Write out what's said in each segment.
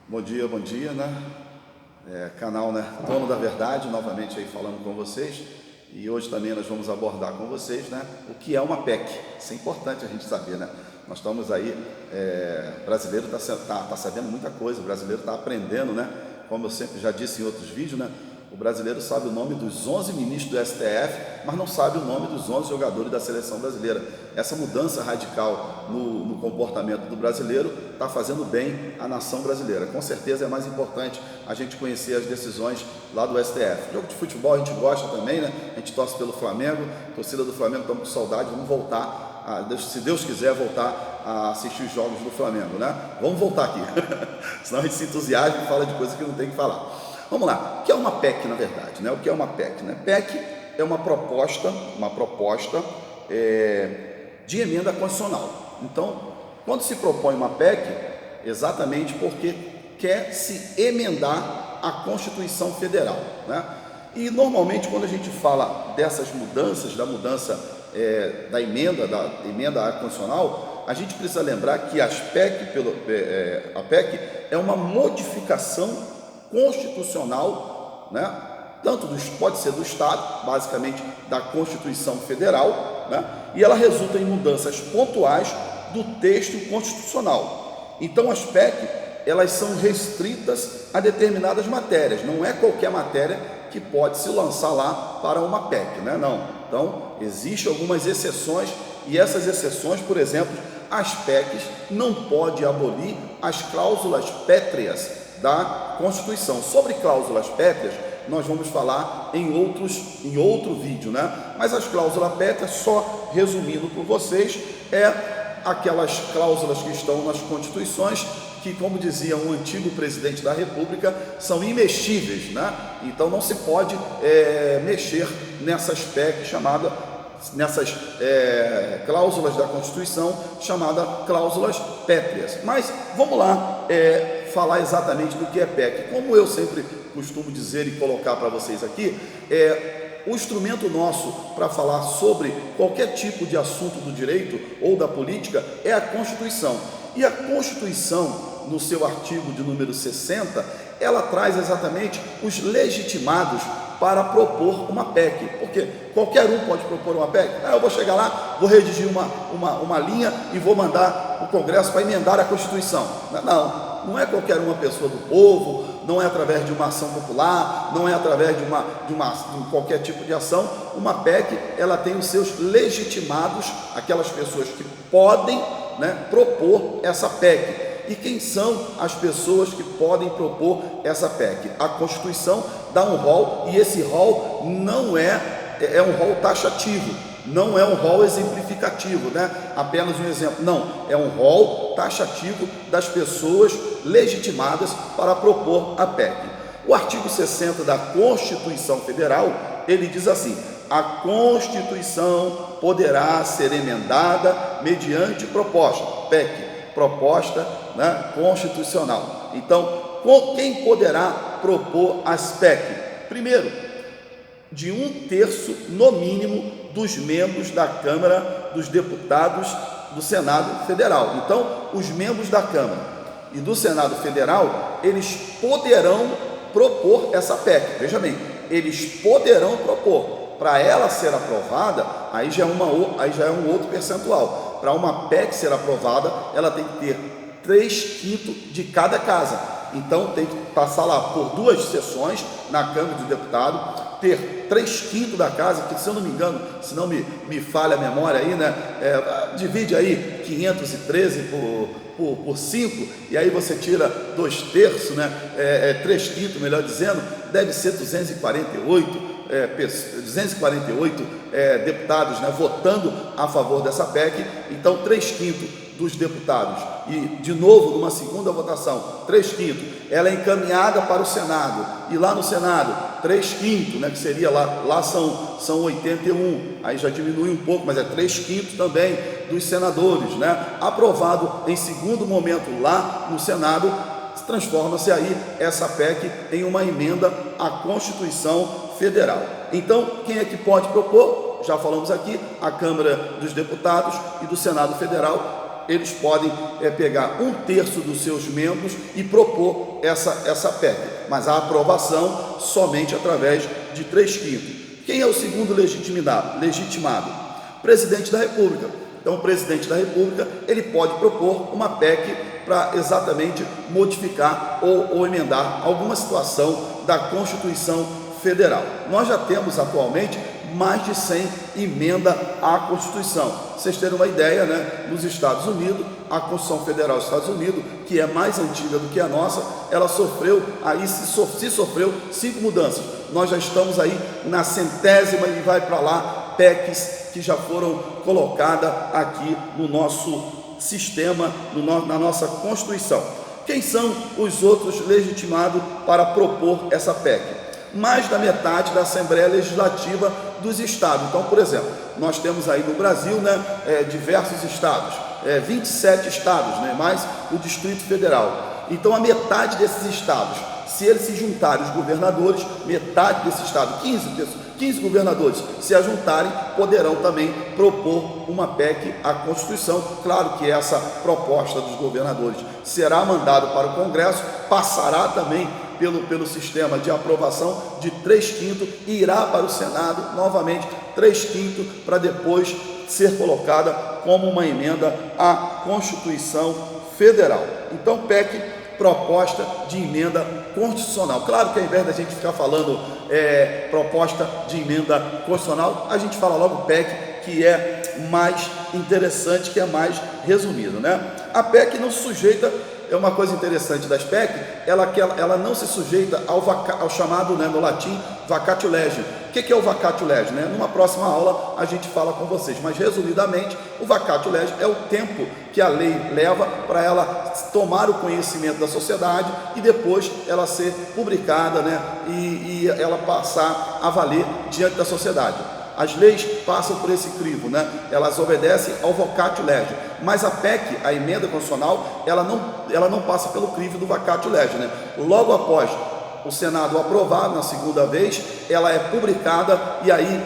Bom dia, né? Canal, né? Dono da Verdade, novamente aí falando com vocês. E hoje também nós vamos abordar com vocês, né? O que é uma PEC. Isso é importante a gente saber, né? Nós estamos aí, brasileiro tá sabendo muita coisa, o brasileiro está aprendendo, né? Como eu sempre já disse em outros vídeos, né? O brasileiro sabe o nome dos 11 ministros do STF, mas não sabe o nome dos 11 jogadores da seleção brasileira. Essa mudança radical no comportamento do brasileiro está fazendo bem à nação brasileira. Com certeza é mais importante a gente conhecer as decisões lá do STF. Jogo de futebol a gente gosta também, né? A gente torce pelo Flamengo, torcida do Flamengo, estamos com saudade, vamos voltar, se Deus quiser, voltar a assistir os jogos do Flamengo, né? Vamos voltar aqui, senão a gente se entusiasma e fala de coisa que não tem que falar. Vamos lá, o que é uma PEC na verdade, né? O que é uma PEC, né? PEC é uma proposta de emenda constitucional. Então, quando se propõe uma PEC, exatamente porque quer se emendar a Constituição Federal, né? E normalmente quando a gente fala dessas mudanças, da emenda constitucional, a gente precisa lembrar que a PEC é uma modificação constitucional, né? Pode ser do Estado, basicamente da Constituição Federal, né? E ela resulta em mudanças pontuais do texto constitucional. Então as PEC, elas são restritas a determinadas matérias, não é qualquer matéria que pode se lançar lá para uma PEC, né? Não. Então existem algumas exceções, e essas exceções, por exemplo, as PECs não podem abolir as cláusulas pétreas da Constituição. Sobre cláusulas pétreas, nós vamos falar em outro vídeo, né? Mas as cláusulas pétreas, só resumindo por vocês, aquelas cláusulas que estão nas constituições, que, como dizia um antigo presidente da República, são imexíveis, né? Então não se pode mexer nessas PEC nessas cláusulas da Constituição, chamadas cláusulas pétreas. Mas vamos lá falar exatamente do que é PEC. Como eu sempre costumo dizer e colocar para vocês aqui, o instrumento nosso para falar sobre qualquer tipo de assunto do direito ou da política é a Constituição. E a Constituição, no seu artigo de número 60, ela traz exatamente os legitimados para propor uma PEC, porque qualquer um pode propor uma PEC. Eu vou chegar lá, vou redigir uma linha e vou mandar o Congresso para emendar a Constituição. Não é qualquer uma pessoa do povo, não é através de uma ação popular, não é através de qualquer tipo de ação. Uma PEC, ela tem os seus legitimados, aquelas pessoas que podem, né, propor essa PEC. E quem são as pessoas que podem propor essa PEC? A Constituição dá um rol, e esse rol não é um rol taxativo, não é um rol exemplificativo, né? Apenas um exemplo, não, é um rol taxativo das pessoas legitimadas para propor a PEC. O artigo 60 da Constituição Federal, ele diz assim: a Constituição poderá ser emendada mediante proposta, PEC, proposta, né, constitucional. Então, quem poderá propor as PEC? Primeiro, de 1/3 no mínimo dos membros da Câmara dos Deputados do Senado Federal. Então, os membros da Câmara e do Senado Federal, eles poderão propor essa PEC. Veja bem, eles poderão propor. Para ela ser aprovada, aí já é um outro percentual. Para uma PEC ser aprovada, ela tem que ter 3/5 de cada casa. Então tem que passar lá por 2 sessões na Câmara dos Deputados, ter 3/5 da casa, que, se eu não me engano, se não me falha a memória aí, né? Divide aí 513 por 5, e aí você tira 2/3, né? 3/5, melhor dizendo, deve ser 248 deputados, né, votando a favor dessa PEC. Então 3/5 dos deputados, e de novo numa segunda votação, 3/5, ela é encaminhada para o Senado, e lá no Senado 3/5, né, que seria lá são 81, aí já diminui um pouco, mas é 3/5 também dos senadores, né, aprovado em segundo momento lá no Senado, transforma-se aí essa PEC em uma emenda à Constituição Federal. Então, quem é que pode propor? Já falamos aqui, a Câmara dos Deputados e do Senado Federal eles podem pegar 1/3 dos seus membros e propor essa PEC, mas a aprovação somente através de 3/5. Quem é o segundo legitimado? Presidente da República. Então, o presidente da República, ele pode propor uma PEC para exatamente modificar ou emendar alguma situação da Constituição Federal. Nós já temos atualmente mais de 100 emendas à Constituição. Vocês terem uma ideia, né? Nos Estados Unidos, a Constituição Federal dos Estados Unidos, que é mais antiga do que a nossa, ela sofreu, se sofreu 5 mudanças. Nós já estamos aí na 100ª e vai para lá PECs que já foram colocadas aqui no nosso sistema, na nossa Constituição. Quem são os outros legitimados para propor essa PEC? Mais da metade da Assembleia Legislativa dos estados. Então, por exemplo, nós temos aí no Brasil, né, diversos estados, 27 estados, né, mais o Distrito Federal. Então, a metade desses estados, se eles se juntarem, os governadores, metade desse estado, 15 governadores, se ajuntarem, poderão também propor uma PEC à Constituição. Claro que essa proposta dos governadores será mandada para o Congresso, passará também pelo sistema de aprovação de 3/5 e irá para o Senado, novamente 3/5, para depois ser colocada como uma emenda à Constituição Federal. Então, PEC, proposta de emenda constitucional. Claro que ao invés da gente ficar falando proposta de emenda constitucional, a gente fala logo PEC, que é mais interessante, que é mais resumido, né? A PEC não se sujeita, é uma coisa interessante das PEC, ela não se sujeita ao chamado, né, no latim, vacatio legis. O que é o vacatio legis? Né? Numa próxima aula a gente fala com vocês, mas resumidamente, o vacatio legis é o tempo que a lei leva para ela tomar o conhecimento da sociedade e depois ela ser publicada, né, e ela passar a valer diante da sociedade. As leis passam por esse crivo, né? Elas obedecem ao vacatio legis, mas a PEC, a emenda constitucional, ela não passa pelo crivo do vacatio legis, né? Logo após o Senado aprovar na segunda vez, ela é publicada e aí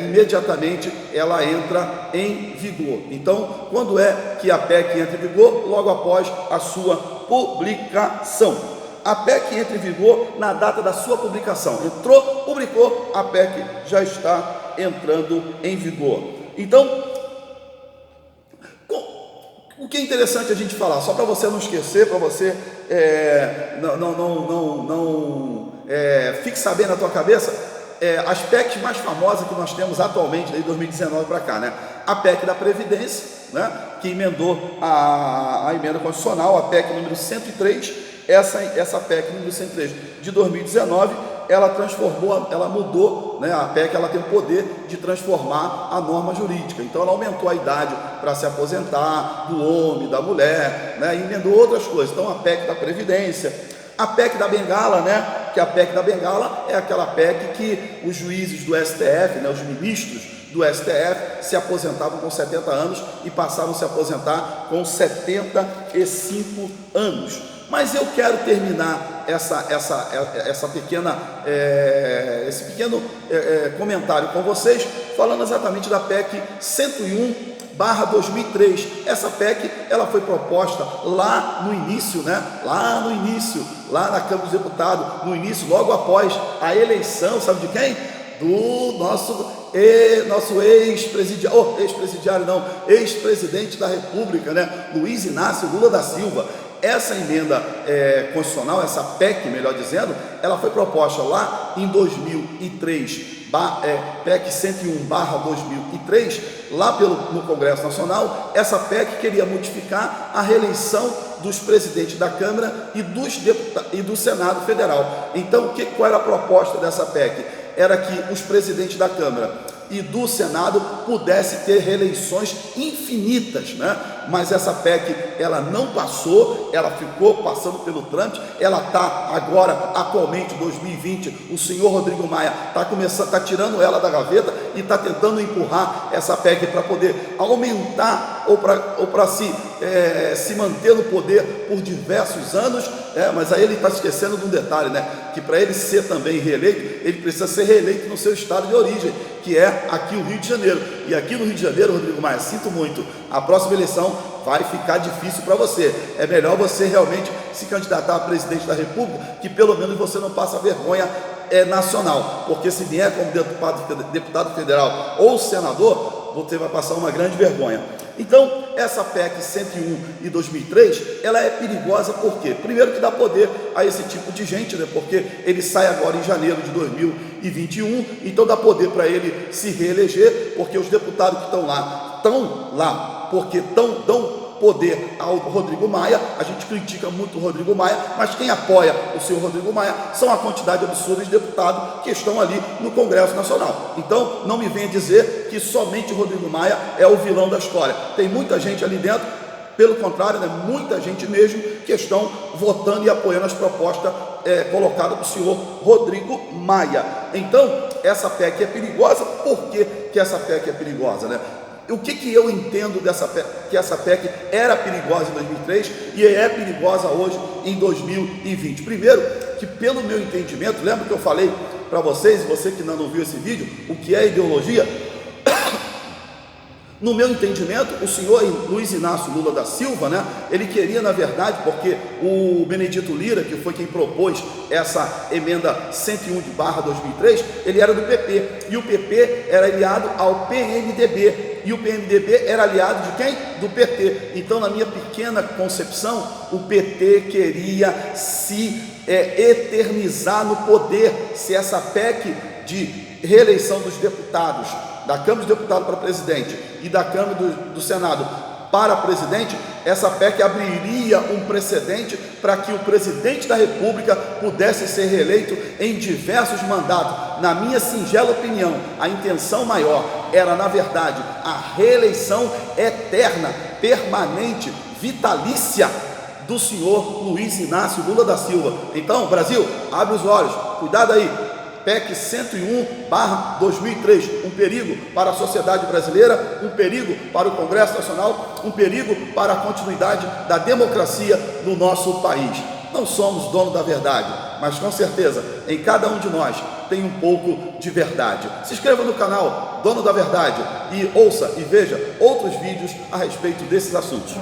imediatamente ela entra em vigor. Então, quando é que a PEC entra em vigor? Logo após a sua publicação. A PEC entra em vigor na data da sua publicação. Entrou, publicou, a PEC já está entrando em vigor. Então, o que é interessante a gente falar, só para você não esquecer, para você não fixar bem na tua cabeça, as PECs mais famosas que nós temos atualmente, desde 2019 para cá, né? A PEC da Previdência, né, que emendou a emenda constitucional, a PEC número 103, essa PEC número 103 de 2019, ela mudou, né? A PEC ela tem o poder de transformar a norma jurídica, então ela aumentou a idade para se aposentar do homem, da mulher, né? E emendou outras coisas. Então a PEC da Previdência, a PEC da Bengala, né? Que a PEC da Bengala é aquela PEC que os juízes do STF, né? Os ministros do STF se aposentavam com 70 anos e passavam a se aposentar com 75 anos. Mas eu quero terminar esse pequeno comentário com vocês, falando exatamente da PEC 101/2003. Essa PEC ela foi proposta lá no início, né? Lá na Câmara dos Deputados, no início, logo após a eleição, sabe de quem? Do nosso ex-presidente da República, né? Luiz Inácio Lula da Silva. Essa emenda constitucional, essa PEC, melhor dizendo, ela foi proposta lá em 2003, PEC 101/2003, lá no Congresso Nacional. Essa PEC queria modificar a reeleição dos presidentes da Câmara e do Senado Federal. Então, qual era a proposta dessa PEC? Era que os presidentes da Câmara e do Senado pudessem ter reeleições infinitas, né? Mas essa PEC, ela não passou, ela ficou passando pelo trâmite, ela está agora, atualmente, 2020, o senhor Rodrigo Maia está tirando ela da gaveta e está tentando empurrar essa PEC para poder aumentar ou para se manter no poder por diversos anos, mas aí ele está esquecendo de um detalhe, né? Que para ele ser também reeleito, ele precisa ser reeleito no seu estado de origem, que é aqui o Rio de Janeiro. E aqui no Rio de Janeiro, Rodrigo Maia, sinto muito, a próxima eleição vai ficar difícil para você. É melhor você realmente se candidatar a presidente da República, que pelo menos você não passa vergonha nacional, porque se vier como deputado federal ou senador, você vai passar uma grande vergonha. Então, essa PEC 101 de 2003, ela é perigosa por quê? Primeiro que dá poder a esse tipo de gente, né? Porque ele sai agora em janeiro de 2021, então dá poder para ele se reeleger, porque os deputados que estão lá porque dão poder ao Rodrigo Maia. A gente critica muito o Rodrigo Maia, mas quem apoia o senhor Rodrigo Maia são a quantidade absurda de deputados que estão ali no Congresso Nacional. Então, não me venha dizer que somente o Rodrigo Maia é o vilão da história. Tem muita gente ali dentro, pelo contrário, né, muita gente mesmo que estão votando e apoiando as propostas colocadas do senhor Rodrigo Maia. Então, essa PEC é perigosa. Por que essa PEC é perigosa, né? O que eu entendo dessa PEC, que essa PEC era perigosa em 2003 e é perigosa hoje em 2020? Primeiro, que pelo meu entendimento, lembra que eu falei para vocês, você que ainda não viu esse vídeo, o que é ideologia? No meu entendimento, o senhor Luiz Inácio Lula da Silva, né, ele queria, na verdade, porque o Benedito Lira, que foi quem propôs essa emenda 101/2003, ele era do PP, e o PP era aliado ao PMDB, e o PMDB era aliado de quem? Do PT. Então, na minha pequena concepção, o PT queria se eternizar no poder. Se essa PEC de reeleição dos deputados, da Câmara dos Deputados para presidente e da Câmara do Senado para presidente, essa PEC abriria um precedente para que o presidente da República pudesse ser reeleito em diversos mandatos. Na minha singela opinião, a intenção maior era, na verdade, a reeleição eterna, permanente, vitalícia do senhor Luiz Inácio Lula da Silva. Então, Brasil, abre os olhos, cuidado aí. PEC 101/2003, um perigo para a sociedade brasileira, um perigo para o Congresso Nacional, um perigo para a continuidade da democracia no nosso país. Não somos donos da verdade, mas com certeza em cada um de nós tem um pouco de verdade. Se inscreva no canal Dono da Verdade e ouça e veja outros vídeos a respeito desses assuntos.